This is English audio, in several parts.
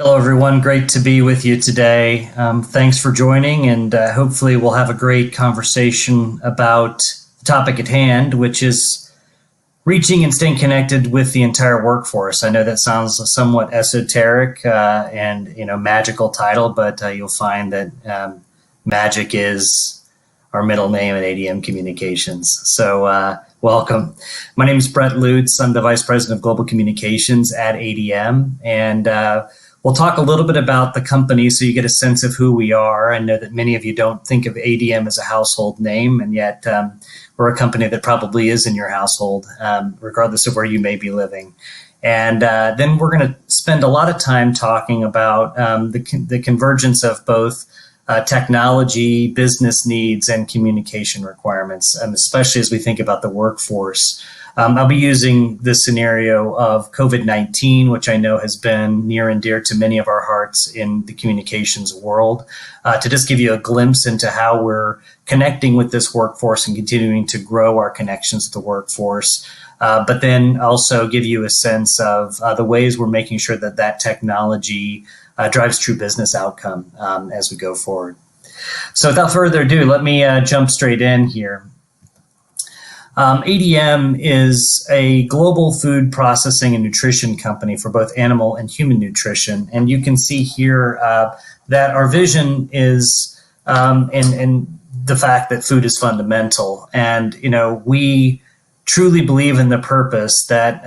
Hello, everyone. Great to be with you today. Thanks for joining, and hopefully we'll have a great conversation about the topic at hand, which is reaching and staying connected with the entire workforce. I know that sounds somewhat esoteric and magical title, but you'll find that magic is our middle name at ADM Communications. So welcome. My name is Brett Lutz. I'm the Vice President of Global Communications at ADM, and we'll talk a little bit about the company so you get a sense of who we are. I know that many of you don't think of ADM as a household name, and yet we're a company that probably is in your household, regardless of where you may be living. And then we're going to spend a lot of time talking about the convergence of both technology, business needs, and communication requirements, especially as we think about the workforce. I'll be using the scenario of COVID-19, which I know has been near and dear to many of our hearts in the communications world, to just give you a glimpse into how we're connecting with this workforce and continuing to grow our connections with the workforce, but then also give you a sense of the ways we're making sure that that technology drives true business outcome as we go forward. So without further ado, let me jump straight in here. ADM is a global food processing and nutrition company for both animal and human nutrition. And you can see here that our vision is and the fact that food is fundamental. And, we truly believe in the purpose that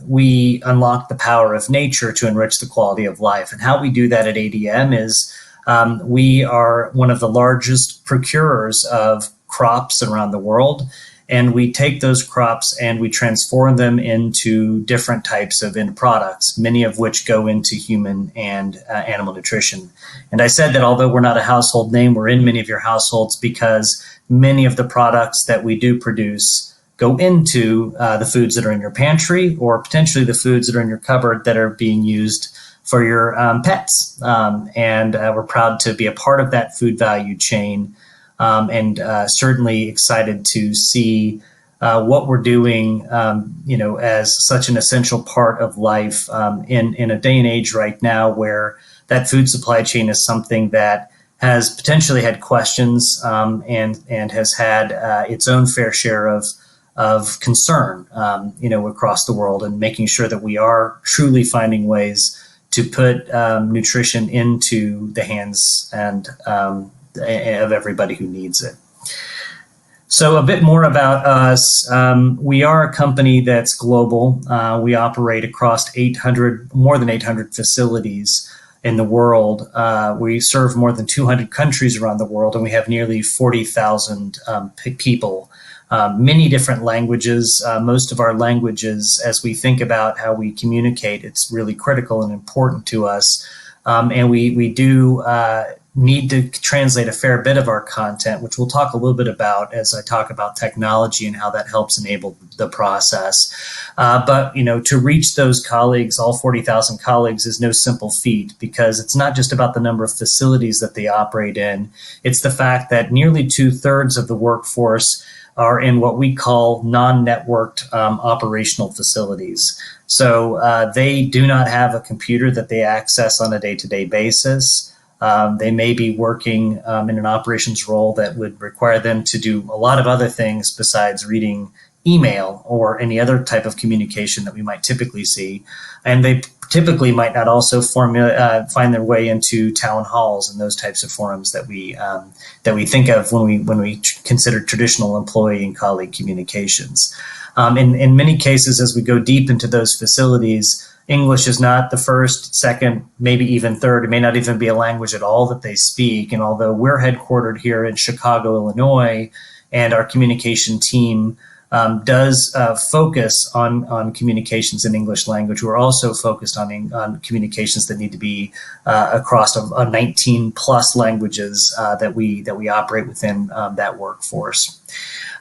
we unlock the power of nature to enrich the quality of life. And how we do that at ADM is we are one of the largest procurers of crops around the world. And we take those crops and we transform them into different types of end products, many of which go into human and animal nutrition. And I said that although we're not a household name, we're in many of your households because many of the products that we do produce go into the foods that are in your pantry or potentially the foods that are in your cupboard that are being used for your pets. And we're proud to be a part of that food value chain. And certainly excited to see what we're doing, as such an essential part of life in a day and age right now where that food supply chain is something that has potentially had questions and has had its own fair share of concern, across the world, and making sure that we are truly finding ways to put nutrition into the hands and of everybody who needs it. So a bit more about us. We are a company that's global. We operate across more than 800 facilities in the world. We serve more than 200 countries around the world, and we have nearly 40,000 people. Many different languages. Most of our languages, as we think about how we communicate, it's really critical and important to us. And we do need to translate a fair bit of our content, which we'll talk a little bit about as I talk about technology and how that helps enable the process. But to reach those colleagues, all 40,000 colleagues, is no simple feat because it's not just about the number of facilities that they operate in. It's the fact that nearly 2/3 of the workforce are in what we call non-networked operational facilities. So they do not have a computer that they access on a day-to-day basis. They may be working in an operations role that would require them to do a lot of other things besides reading email or any other type of communication that we might typically see. And they typically might not also find their way into town halls and those types of forums that we think of when we consider traditional employee and colleague communications. In many cases, as we go deep into those facilities, English is not the first, second, maybe even third. It may not even be a language at all that they speak. And although we're headquartered here in Chicago, Illinois, and our communication team does focus on communications in English language, we're also focused on communications that need to be across 19 plus languages that we operate within that workforce.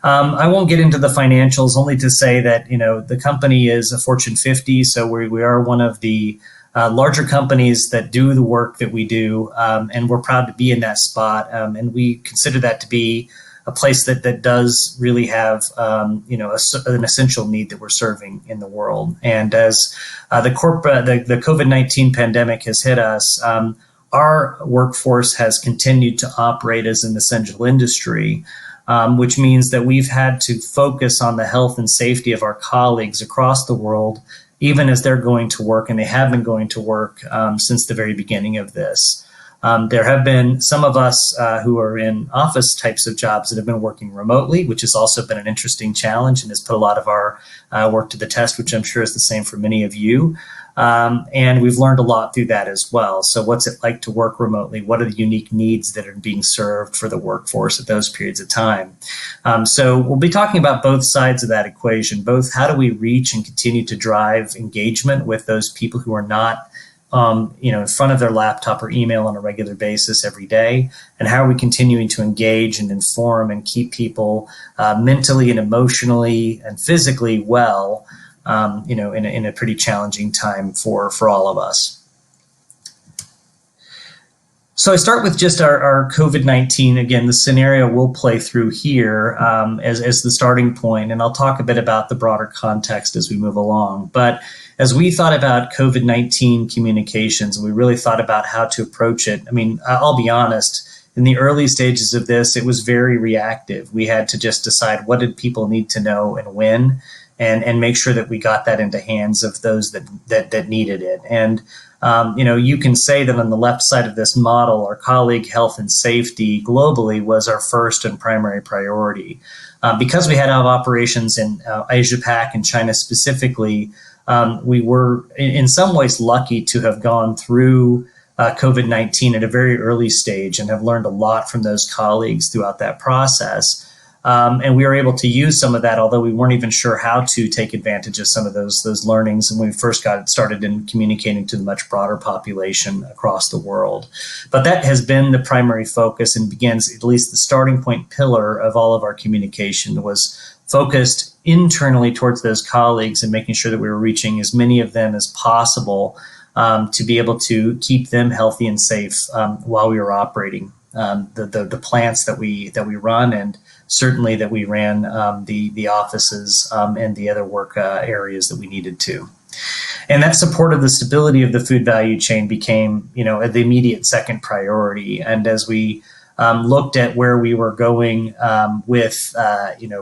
I won't get into the financials, only to say that the company is a Fortune 50, so we are one of the larger companies that do the work that we do, and we're proud to be in that spot. And we consider that to be a place that does really have an essential need that we're serving in the world. And as the COVID-19 pandemic has hit us, our workforce has continued to operate as an essential industry, which means that we've had to focus on the health and safety of our colleagues across the world, even as they're going to work, and they have been going to work since the very beginning of this. There have been some of us who are in office types of jobs that have been working remotely, which has also been an interesting challenge and has put a lot of our work to the test, which I'm sure is the same for many of you. And we've learned a lot through that as well. So what's it like to work remotely? What are the unique needs that are being served for the workforce at those periods of time? So we'll be talking about both sides of that equation, both how do we reach and continue to drive engagement with those people who are not in front of their laptop or email on a regular basis every day, and how are we continuing to engage and inform and keep people mentally and emotionally and physically well, in a pretty challenging time for all of us. So I start with just our COVID-19. Again, the scenario we'll play through here as the starting point, and I'll talk a bit about the broader context as we move along. But as we thought about COVID-19 communications, we really thought about how to approach it. I mean, I'll be honest, in the early stages of this, it was very reactive. We had to just decide what did people need to know and when, and make sure that we got that into hands of those that needed it. And you can say that on the left side of this model, our colleague health and safety globally was our first and primary priority. Because we had operations in Asia Pac and China specifically, we were in some ways lucky to have gone through COVID-19 at a very early stage and have learned a lot from those colleagues throughout that process. And we were able to use some of that, although we weren't even sure how to take advantage of some of those learnings when we first got started in communicating to the much broader population across the world. But that has been the primary focus and begins, at least the starting point pillar of all of our communication was focused internally towards those colleagues and making sure that we were reaching as many of them as possible to be able to keep them healthy and safe while we were operating the plants that we run, and certainly that we ran the offices and the other work areas that we needed to. And that support of the stability of the food value chain became, the immediate second priority. And as we looked at where we were going with,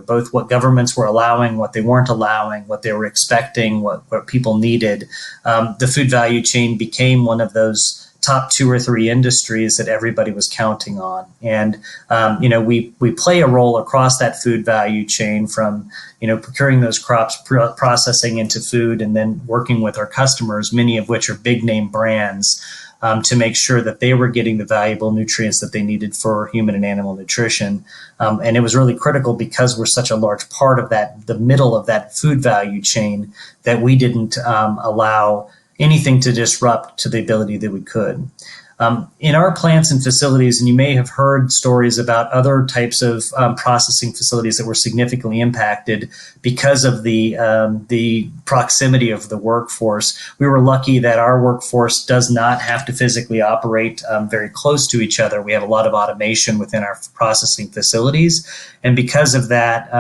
both what governments were allowing, what they weren't allowing, what they were expecting, what people needed, the food value chain became one of those top 2 or 3 industries that everybody was counting on. And, we play a role across that food value chain from, procuring those crops, processing into food, and then working with our customers, many of which are big name brands, to make sure that they were getting the valuable nutrients that they needed for human and animal nutrition. And it was really critical because we're such a large part of that, the middle of that food value chain, that we didn't allow anything to disrupt to the ability that we could. In our plants and facilities, and you may have heard stories about other types of processing facilities that were significantly impacted because of the proximity of the workforce. We were lucky that our workforce does not have to physically operate very close to each other. We have a lot of automation within our processing facilities, and because of that,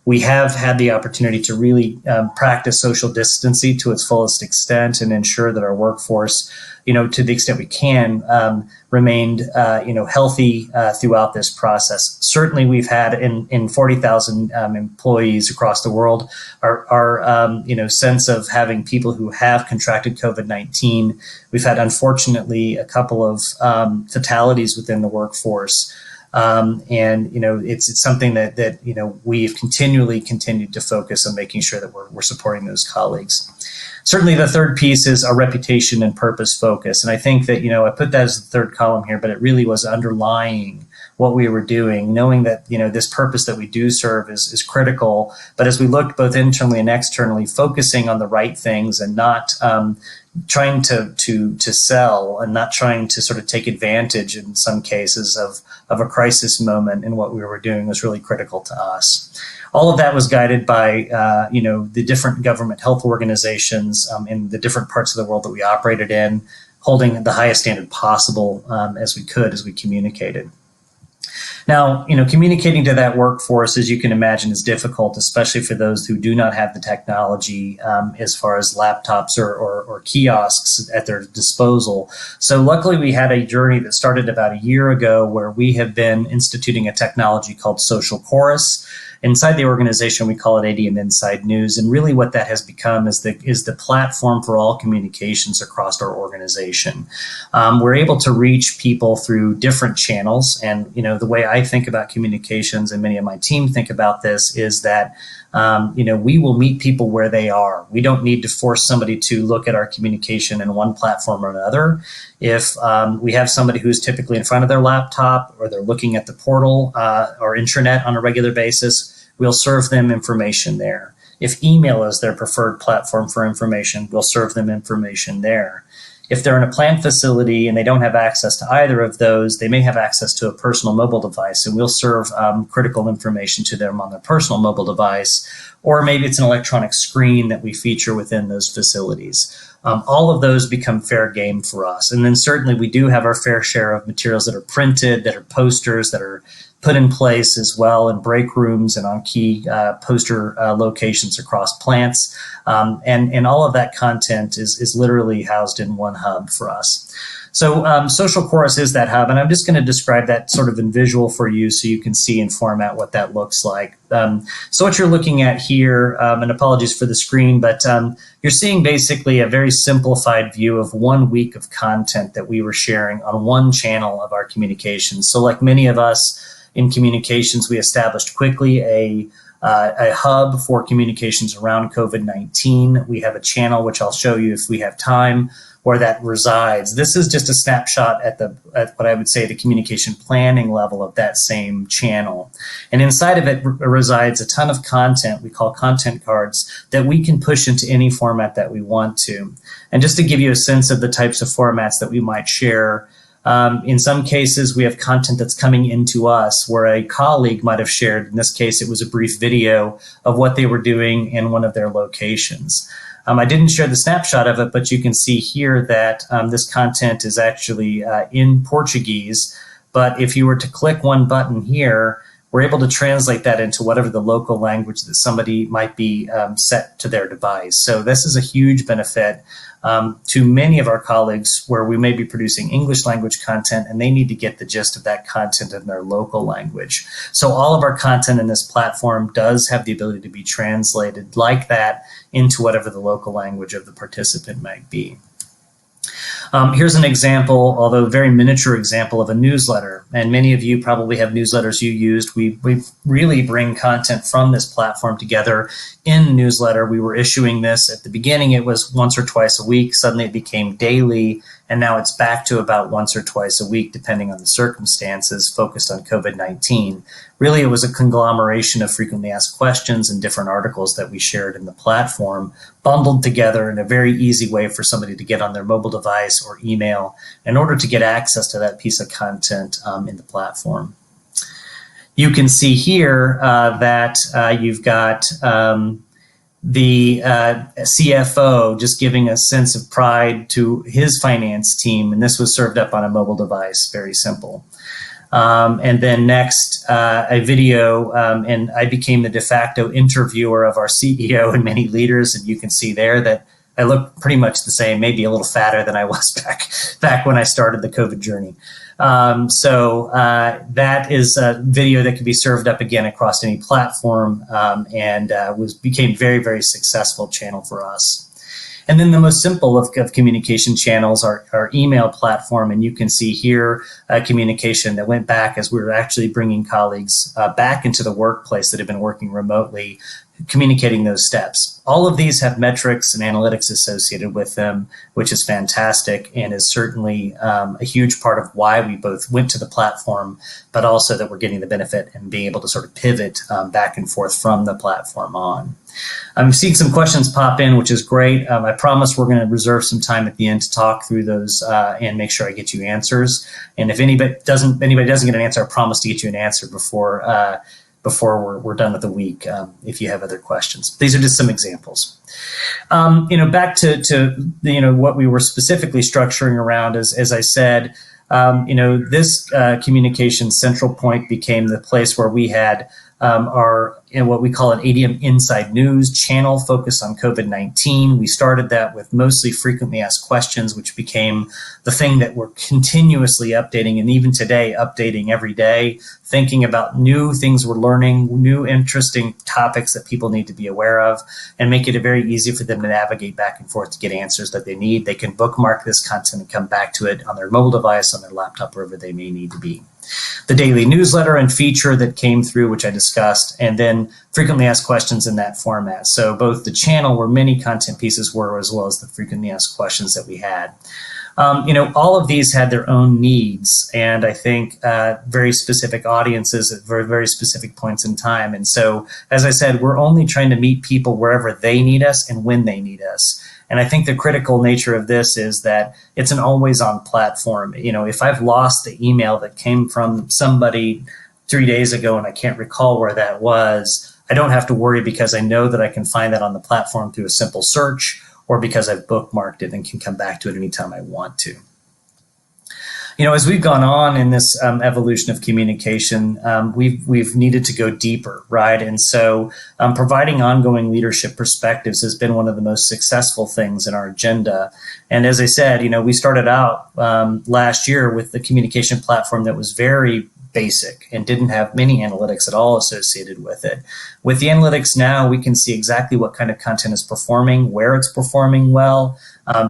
we have had the opportunity to really practice social distancing to its fullest extent and ensure that our workforce, to the extent we can, remained, healthy throughout this process. Certainly, we've had in 40,000 employees across the world, our sense of having people who have contracted COVID-19. We've had, unfortunately, a couple of fatalities within the workforce. It's something that we've continued to focus on making sure that we're supporting those colleagues. Certainly the third piece is our reputation and purpose focus. And I think that, I put that as the third column here, but it really was underlying what we were doing, knowing that, this purpose that we do serve is critical. But as we looked both internally and externally, focusing on the right things and not trying to sell and not trying to sort of take advantage in some cases of a crisis moment in what we were doing was really critical to us. All of that was guided by, the different government health organizations in the different parts of the world that we operated in, holding the highest standard possible as we communicated. Now, communicating to that workforce, as you can imagine, is difficult, especially for those who do not have the technology as far as laptops or kiosks at their disposal. So luckily, we had a journey that started about a year ago where we have been instituting a technology called SocialChorus. Inside the organization, we call it ADM Inside News, and really what that has become is the platform for all communications across our organization. We're able to reach people through different channels, and the way I think about communications, and many of my team think about this, is that we will meet people where they are. We don't need to force somebody to look at our communication in one platform or another. If we have somebody who's typically in front of their laptop or they're looking at the portal or intranet on a regular basis, we'll serve them information there. If email is their preferred platform for information, we'll serve them information there. If they're in a plant facility and they don't have access to either of those, they may have access to a personal mobile device, and we'll serve critical information to them on their personal mobile device, or maybe it's an electronic screen that we feature within those facilities. All of those become fair game for us. And then certainly we do have our fair share of materials that are printed, that are posters, that are put in place as well in break rooms and on key poster locations across plants. And all of that content is literally housed in one hub for us. So SocialChorus is that hub, and I'm just going to describe that sort of in visual for you so you can see in format what that looks like. So what you're looking at here, and apologies for the screen, but you're seeing basically a very simplified view of 1 week of content that we were sharing on one channel of our communications. So like many of us in communications, we established quickly a hub for communications around COVID-19. We have a channel, which I'll show you if we have time, where that resides. This is just a snapshot at what I would say the communication planning level of that same channel. And inside of it resides a ton of content we call content cards that we can push into any format that we want to. And just to give you a sense of the types of formats that we might share, in some cases, we have content that's coming into us where a colleague might have shared. In this case, it was a brief video of what they were doing in one of their locations. I didn't share the snapshot of it, but you can see here that this content is actually in Portuguese. But if you were to click one button here, we're able to translate that into whatever the local language that somebody might be set to their device. So this is a huge benefit to many of our colleagues where we may be producing English language content and they need to get the gist of that content in their local language. So all of our content in this platform does have the ability to be translated like that into whatever the local language of the participant might be. Here's an example, although very miniature example, of a newsletter. And many of you probably have newsletters you used. We really bring content from this platform together in newsletter. We were issuing this at the beginning. It was once or twice a week. Suddenly it became daily. And now it's back to about once or twice a week, depending on the circumstances, focused on COVID-19. Really, it was a conglomeration of frequently asked questions and different articles that we shared in the platform, bundled together in a very easy way for somebody to get on their mobile device or email in order to get access to that piece of content in the platform. You can see here that you've got the CFO just giving a sense of pride to his finance team, and this was served up on a mobile device, very simple. And then next, a video, and I became the de facto interviewer of our CEO and many leaders, and you can see there that I look pretty much the same, maybe a little fatter than I was back when I started the COVID journey. So that is a video that can be served up again across any platform, and became very, very successful channel for us. And then the most simple of communication channels are our email platform, and you can see here a communication that went back as we were actually bringing colleagues back into the workplace that have been working remotely, communicating those steps. All of these have metrics and analytics associated with them, which is fantastic and is certainly a huge part of why we both went to the platform, but also that we're getting the benefit and being able to sort of pivot back and forth from the platform on. I'm seeing some questions pop in, which is great. I promise we're going to reserve some time at the end to talk through those and make sure I get you answers. And if anybody doesn't get an answer, I promise to get you an answer before we're done with the week, if you have other questions. These are just some examples. Back to what we were specifically structuring around, as I said, this communication central point became the place where we had our what we call an ADM Inside News channel focused on COVID-19. We started that with mostly frequently asked questions, which became the thing that we're continuously updating, and even today updating every day, thinking about new things we're learning, new interesting topics that people need to be aware of, and make it very easy for them to navigate back and forth to get answers that they need. They can bookmark this content and come back to it on their mobile device, on their laptop, wherever they may need to be. The daily newsletter and feature that came through, which I discussed, and then frequently asked questions in that format. So both the channel where many content pieces were, as well as the frequently asked questions that we had. All of these had their own needs, and I think very specific audiences at very, very specific points in time. And so, as I said, we're only trying to meet people wherever they need us and when they need us. And I think the critical nature of this is that it's an always-on platform. If I've lost the email that came from somebody 3 days ago and I can't recall where that was, I don't have to worry because I know that I can find that on the platform through a simple search, or because I've bookmarked it and can come back to it anytime I want to. As we've gone on in this evolution of communication, we've needed to go deeper, right? And so providing ongoing leadership perspectives has been one of the most successful things in our agenda. And as I said, we started out last year with the communication platform that was very basic and didn't have many analytics at all associated with it. With the analytics now, we can see exactly what kind of content is performing, where it's performing well,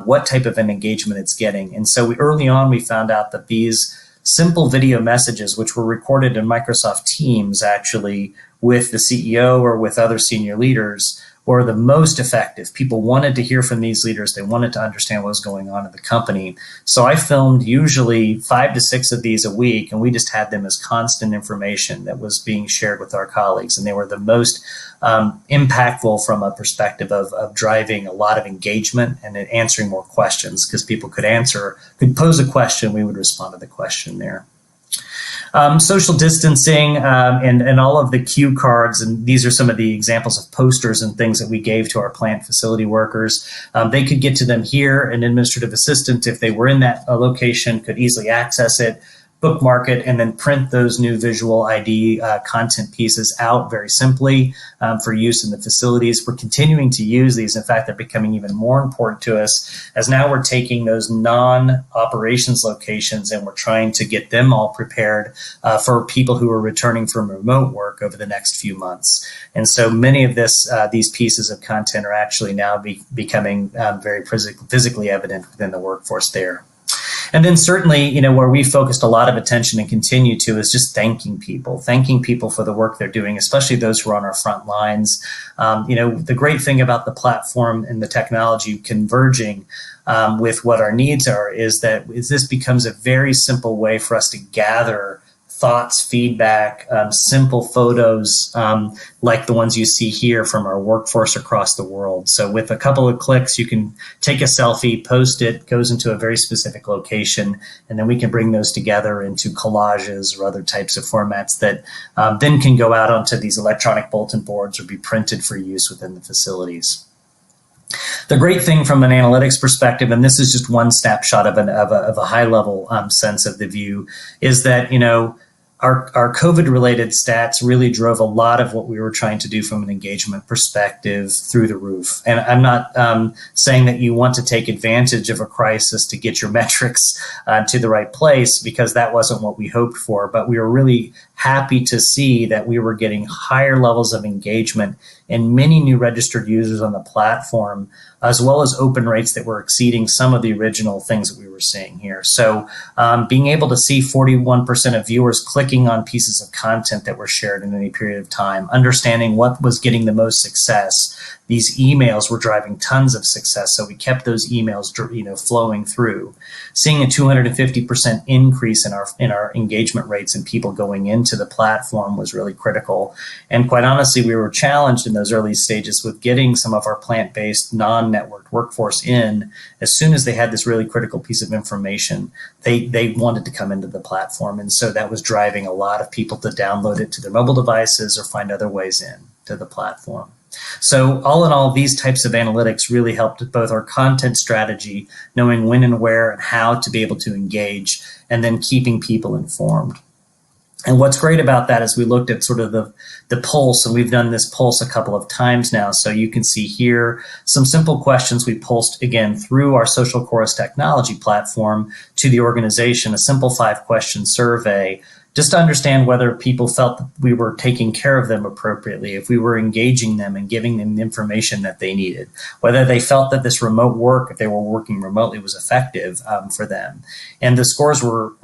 what type of an engagement it's getting. And so early on, we found out that these simple video messages, which were recorded in Microsoft Teams, actually with the CEO or with other senior leaders, were the most effective. People wanted to hear from these leaders. They wanted to understand what was going on in the company. So I filmed usually 5 to 6 of these a week, and we just had them as constant information that was being shared with our colleagues. And they were the most impactful from a perspective of driving a lot of engagement and answering more questions, because people could pose a question, we would respond to the question there. Social distancing and all of the cue cards, and these are some of the examples of posters and things that we gave to our plant facility workers. They could get to them here. An administrative assistant, if they were in that location, could easily access it, bookmark it, and then print those new visual ID content pieces out very simply for use in the facilities. We're continuing to use these. In fact, they're becoming even more important to us, as now we're taking those non-operations locations and we're trying to get them all prepared for people who are returning from remote work over the next few months. And so many of these pieces of content are actually now becoming very physically evident within the workforce there. And then certainly, where we focused a lot of attention and continue to is just thanking people for the work they're doing, especially those who are on our front lines. The great thing about the platform and the technology converging with what our needs are is that this becomes a very simple way for us to gather thoughts, feedback, simple photos like the ones you see here from our workforce across the world. So with a couple of clicks, you can take a selfie, post it, goes into a very specific location, and then we can bring those together into collages or other types of formats that then can go out onto these electronic bulletin boards or be printed for use within the facilities. The great thing from an analytics perspective, and this is just one snapshot of a high-level sense of the view, is that, our COVID-related stats really drove a lot of what we were trying to do from an engagement perspective through the roof. And I'm not saying that you want to take advantage of a crisis to get your metrics to the right place, because that wasn't what we hoped for. But we were really happy to see that we were getting higher levels of engagement and many new registered users on the platform, as well as open rates that were exceeding some of the original things that we were seeing here. So being able to see 41% of viewers clicking on pieces of content that were shared in any period of time, understanding what was getting the most success. These emails were driving tons of success, so we kept those emails, flowing through. Seeing a 250% increase in our engagement rates and people going into the platform was really critical. And quite honestly, we were challenged in those early stages with getting some of our plant-based, non-networked workforce in. As soon as they had this really critical piece of information, they wanted to come into the platform, and so that was driving a lot of people to download it to their mobile devices or find other ways in to the platform. So all in all, these types of analytics really helped both our content strategy, knowing when and where and how to be able to engage, and then keeping people informed. And what's great about that is we looked at sort of the pulse, and we've done this pulse a couple of times now. So you can see here some simple questions we pulsed, again, through our SocialChorus technology platform to the organization, a simple 5-question survey, just to understand whether people felt that we were taking care of them appropriately, if we were engaging them and giving them the information that they needed, whether they felt that this remote work, if they were working remotely, was effective for them. And the scores were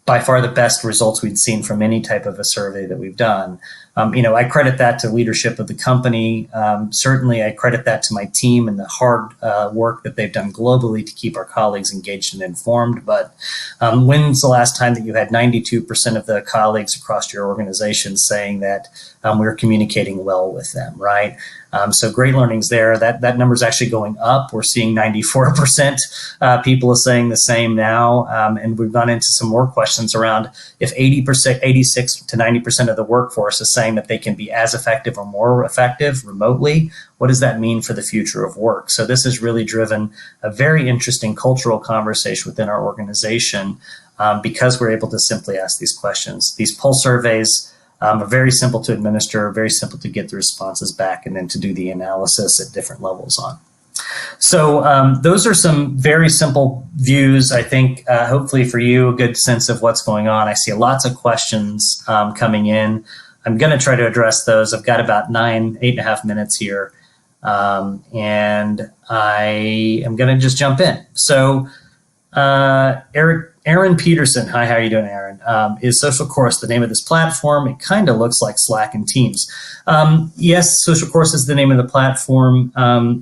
by far the best results we'd seen from any type of a survey that we've done. I credit that to leadership of the company. Certainly, I credit that to my team and the hard work that they've done globally to keep our colleagues engaged and informed. But when's the last time that you had 92% of the colleagues across your organization saying that we're communicating well with them, right? So great learnings there. That number is actually going up. We're seeing 94% people are saying the same now. And we've gone into some more questions around if 80%, 86 to 90% of the workforce is saying that they can be as effective or more effective remotely. What does that mean for the future of work? So this has really driven a very interesting cultural conversation within our organization because we're able to simply ask these questions. These pulse surveys are very simple to administer, very simple to get the responses back, and then to do the analysis at different levels on. So those are some very simple views. I think hopefully for you, a good sense of what's going on. I see lots of questions coming in. I'm going to try to address those. I've got about 8.5 minutes here, and I am going to just jump in. So Aaron Peterson, hi, how are you doing, Aaron? Is SocialChorus the name of this platform? It kind of looks like Slack and Teams. Yes, SocialChorus is the name of the platform.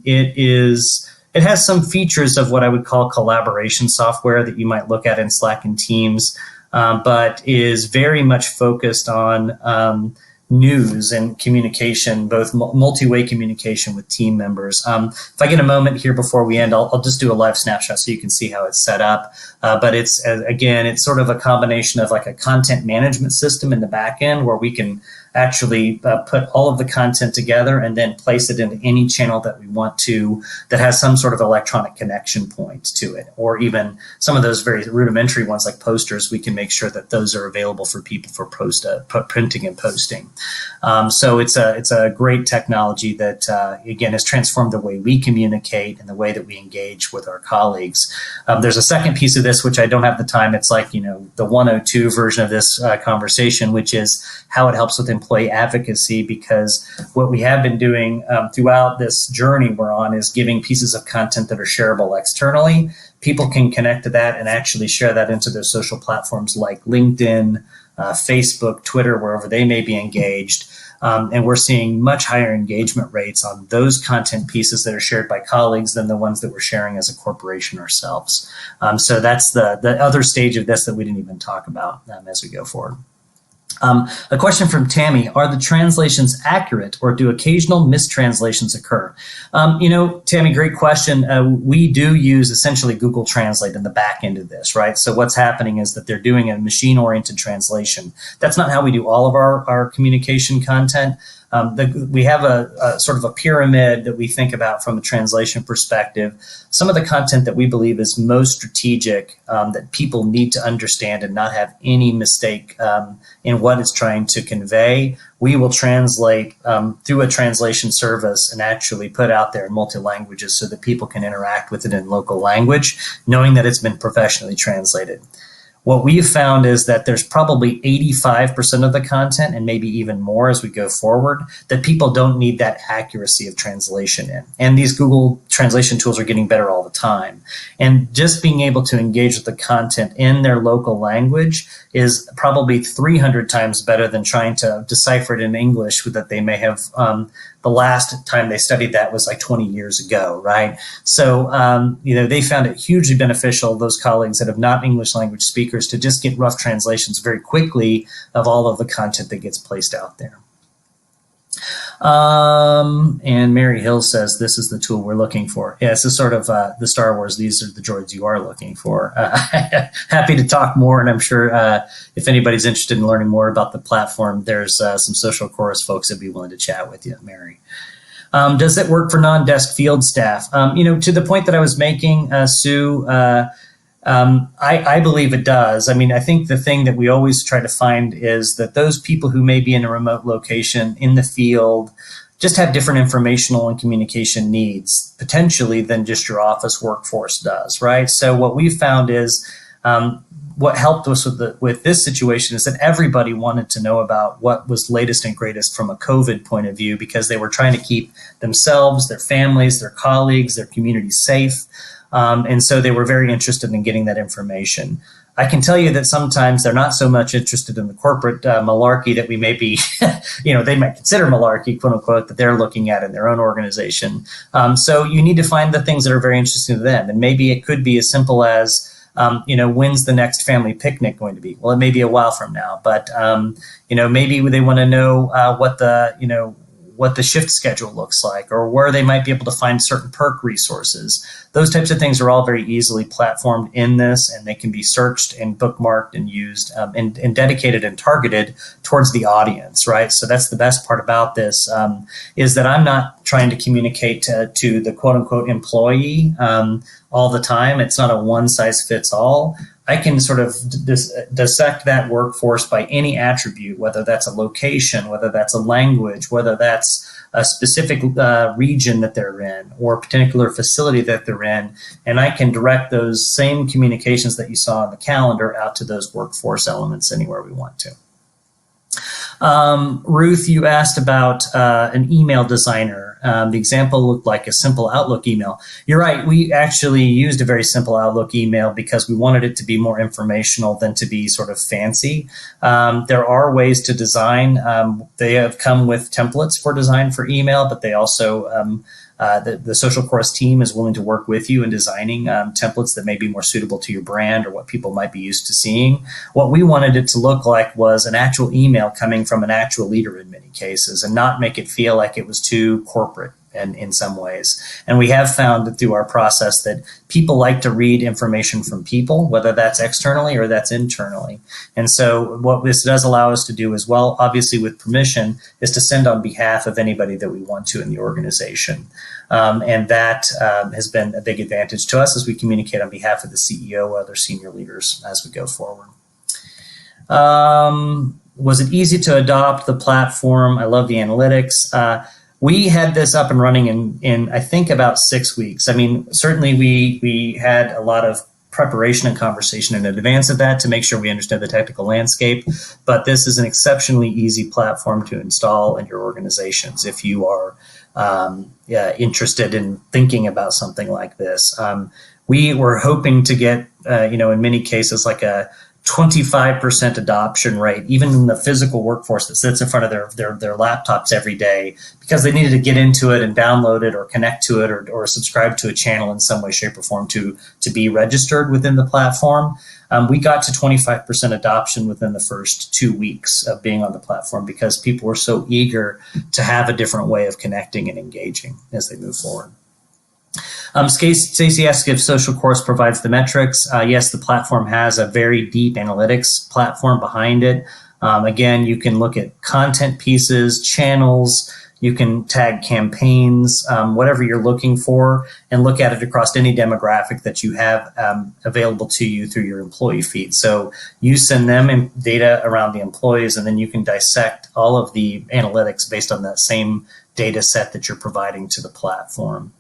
It has some features of what I would call collaboration software that you might look at in Slack and Teams, but is very much focused on news and communication, both multi-way communication with team members. If I get a moment here before we end, I'll just do a live snapshot so you can see how it's set up. But it's, again, it's sort of a combination of like a content management system in the back end where we can actually put all of the content together and then place it into any channel that we want to that has some sort of electronic connection point to it, or even some of those very rudimentary ones like posters. We can make sure that those are available for people for printing and posting. So it's a great technology that again has transformed the way we communicate and the way that we engage with our colleagues. There's a second piece of this which I don't have the time. It's like the 102 version of this conversation, which is how it helps with employee advocacy, because what we have been doing throughout this journey we're on is giving pieces of content that are shareable externally. People can connect to that and actually share that into their social platforms like LinkedIn, Facebook, Twitter, wherever they may be engaged. And we're seeing much higher engagement rates on those content pieces that are shared by colleagues than the ones that we're sharing as a corporation ourselves. So that's the other stage of this that we didn't even talk about as we go forward. A question from Tammy: are the translations accurate, or do occasional mistranslations occur? Tammy, great question. We do use essentially Google Translate in the back end of this, right? So what's happening is that they're doing a machine-oriented translation. That's not how we do all of our communication content. We have a sort of a pyramid that we think about from a translation perspective. Some of the content that we believe is most strategic, that people need to understand and not have any mistake in what it's trying to convey, we will translate through a translation service and actually put out there in multi-languages so that people can interact with it in local language, knowing that it's been professionally translated. What we've found is that there's probably 85% of the content, and maybe even more as we go forward, that people don't need that accuracy of translation in. And these Google translation tools are getting better all the time. And just being able to engage with the content in their local language is probably 300 times better than trying to decipher it in English that they may have the last time they studied that was like 20 years ago, right? So, they found it hugely beneficial, those colleagues that have not English language speakers, to just get rough translations very quickly of all of the content that gets placed out there. And Mary Hill says, this is the tool we're looking for. Yeah, this is sort of the Star Wars, these are the droids you are looking for. Happy to talk more, and I'm sure if anybody's interested in learning more about the platform, there's some SocialChorus folks that'd be willing to chat with you, Mary. Does it work for non-desk field staff? To the point that I was making, Sue, I believe it does. I mean, I think the thing that we always try to find is that those people who may be in a remote location in the field just have different informational and communication needs, potentially, than just your office workforce does, right? So what we found is what helped us with this situation is that everybody wanted to know about what was latest and greatest from a COVID point of view, because they were trying to keep themselves, their families, their colleagues, their communities safe. And so they were very interested in getting that information. I can tell you that sometimes they're not so much interested in the corporate malarkey that we may be, they might consider malarkey, quote unquote, that they're looking at in their own organization. So you need to find the things that are very interesting to them. And maybe it could be as simple as, when's the next family picnic going to be? Well, it may be a while from now, but, maybe they want to know what the shift schedule looks like, or where they might be able to find certain perk resources. Those types of things are all very easily platformed in this, and they can be searched and bookmarked and used and dedicated and targeted towards the audience, right? So that's the best part about this, is that I'm not trying to communicate to the quote unquote employee all the time. It's not a one size fits all. I can sort of dissect that workforce by any attribute, whether that's a location, whether that's a language, whether that's a specific region that they're in, or a particular facility that they're in, and I can direct those same communications that you saw on the calendar out to those workforce elements anywhere we want to. Ruth, you asked about an email designer. The example looked like a simple Outlook email. You're right. We actually used a very simple Outlook email because we wanted it to be more informational than to be sort of fancy. There are ways to design. They have come with templates for design for email, but they also the SocialChorus team is willing to work with you in designing templates that may be more suitable to your brand or what people might be used to seeing. What we wanted it to look like was an actual email coming from an actual leader in many cases, and not make it feel like it was too corporate in some ways. And we have found that through our process that people like to read information from people, whether that's externally or that's internally. And so what this does allow us to do as well, obviously with permission, is to send on behalf of anybody that we want to in the organization. And that has been a big advantage to us as we communicate on behalf of the CEO or other senior leaders as we go forward. Was it easy to adopt the platform? I love the analytics. We had this up and running in I think about 6 weeks. I mean, certainly we had a lot of preparation and conversation in advance of that to make sure we understood the technical landscape. But this is an exceptionally easy platform to install in your organizations if you are interested in thinking about something like this. We were hoping to get, in many cases, like a 25% adoption rate, even in the physical workforce that sits in front of their laptops every day, because they needed to get into it and download it or connect to it or subscribe to a channel in some way, shape, or form to be registered within the platform. We got to 25% adoption within the first 2 weeks of being on the platform because people were so eager to have a different way of connecting and engaging as they move forward. Stacey asks if SocialChorus provides the metrics. Yes, the platform has a very deep analytics platform behind it. Again, you can look at content pieces, channels, you can tag campaigns, whatever you're looking for, and look at it across any demographic that you have available to you through your employee feed. So you send them data around the employees, and then you can dissect all of the analytics based on that same data set that you're providing to the platform.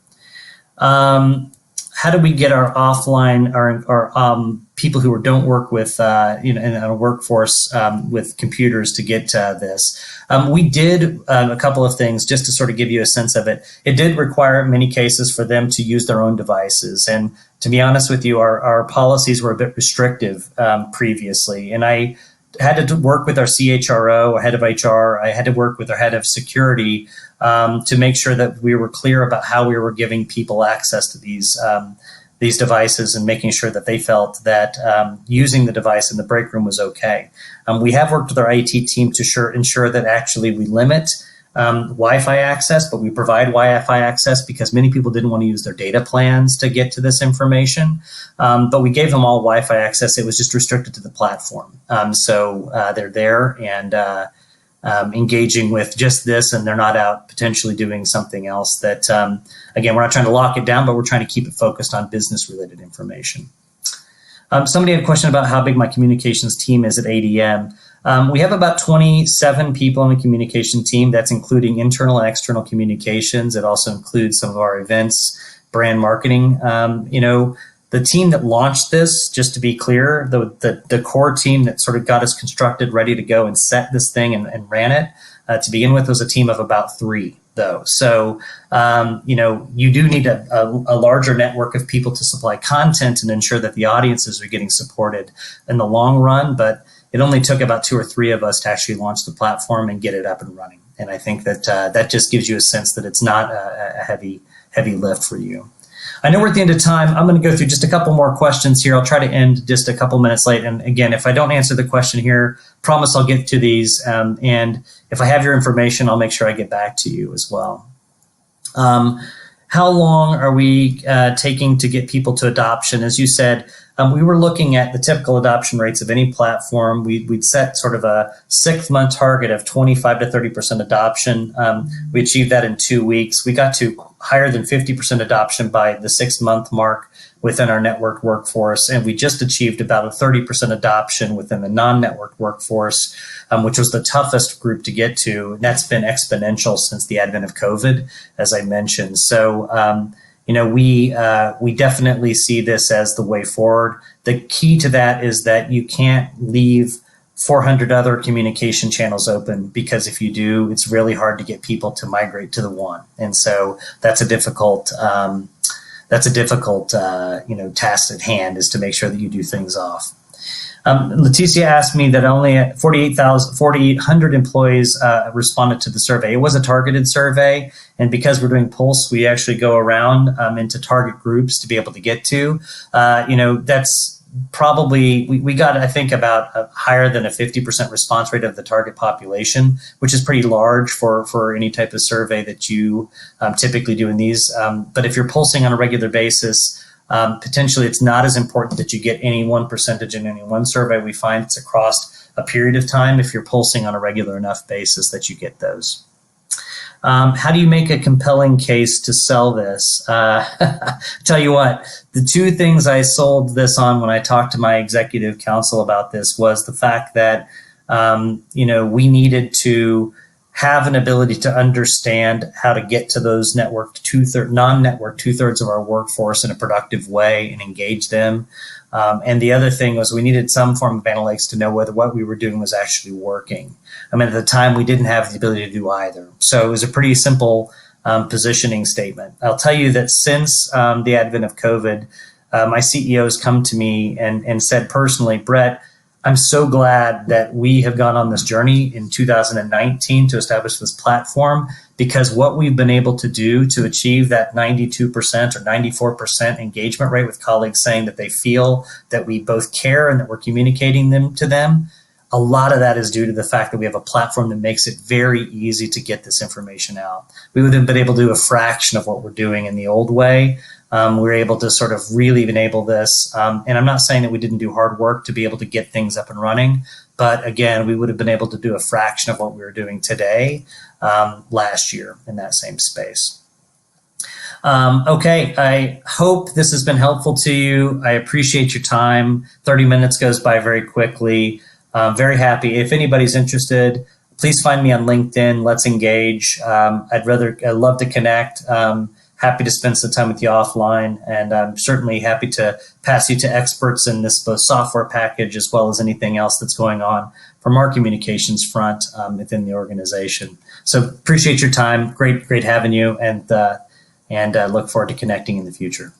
How do we get our offline, our people who don't work with, in our workforce with computers to get this? We did a couple of things just to sort of give you a sense of it. It did require, in many cases, for them to use their own devices. And to be honest with you, our policies were a bit restrictive previously. And I had to work with our CHRO, our head of HR. I had to work with our head of security to make sure that we were clear about how we were giving people access to these devices and making sure that they felt that using the device in the break room was okay. We have worked with our IT team to ensure that actually we limit Wi-Fi access, but we provide Wi-Fi access because many people didn't want to use their data plans to get to this information. But we gave them all Wi-Fi access. It was just restricted to the platform. So they're there, and engaging with just this, and they're not out potentially doing something else that, again, we're not trying to lock it down, but we're trying to keep it focused on business-related information. Somebody had a question about how big my communications team is at ADM. We have about 27 people on the communication team. That's including internal and external communications. It also includes some of our events, brand marketing. The team that launched this, just to be clear, the core team that sort of got us constructed, ready to go and set this thing and ran it, to begin with, was a team of about 3, though. So, you do need a larger network of people to supply content and ensure that the audiences are getting supported in the long run. But it only took about 2 or 3 of us to actually launch the platform and get it up and running. And I think that that just gives you a sense that it's not a heavy lift for you. I know we're at the end of time. I'm going to go through just a couple more questions here. I'll try to end just a couple minutes late. And again, if I don't answer the question here, promise I'll get to these. And if I have your information, I'll make sure I get back to you as well. How long are we taking to get people to adoption? As you said, we were looking at the typical adoption rates of any platform. We'd set sort of a 6-month target of 25 to 30% adoption. We achieved that in 2 weeks. We got to higher than 50% adoption by the 6-month mark within our network workforce. And we just achieved about a 30% adoption within the non-network workforce, which was the toughest group to get to. And that's been exponential since the advent of COVID, as I mentioned. So, we definitely see this as the way forward. The key to that is that you can't leave 400 other communication channels open, because if you do, it's really hard to get people to migrate to the one. And so that's a difficult task at hand, is to make sure that you do things off. Leticia asked me that only 4,800 employees responded to the survey. It was a targeted survey, and because we're doing Pulse, we actually go around into target groups to be able to get to. That's probably, we got, I think, about higher than a 50% response rate of the target population, which is pretty large for any type of survey that you typically do in these. But if you're pulsing on a regular basis, potentially it's not as important that you get any one percentage in any one survey. We find it's across a period of time if you're pulsing on a regular enough basis that you get those. How do you make a compelling case to sell this? Tell you what, the 2 things I sold this on when I talked to my executive council about this was the fact that, we needed to have an ability to understand how to get to those non-network 2/3 of our workforce in a productive way and engage them. And the other thing was we needed some form of analytics to know whether what we were doing was actually working. I mean, at the time, we didn't have the ability to do either. So it was a pretty simple positioning statement. I'll tell you that since the advent of COVID, my CEO has come to me and said personally, Brett, I'm so glad that we have gone on this journey in 2019 to establish this platform, because what we've been able to do to achieve that 92% or 94% engagement rate with colleagues saying that they feel that we both care and that we're communicating to them, a lot of that is due to the fact that we have a platform that makes it very easy to get this information out. We would have been able to do a fraction of what we're doing in the old way. We were able to sort of really enable this. And I'm not saying that we didn't do hard work to be able to get things up and running, but again, we would have been able to do a fraction of what we were doing today last year in that same space. Okay, I hope this has been helpful to you. I appreciate your time. 30 minutes goes by very quickly. Very happy. If anybody's interested, please find me on LinkedIn. Let's engage. I'd love to connect. Happy to spend some time with you offline, and I'm certainly happy to pass you to experts in this both software package as well as anything else that's going on from our communications front within the organization. So appreciate your time. Great having you, and look forward to connecting in the future.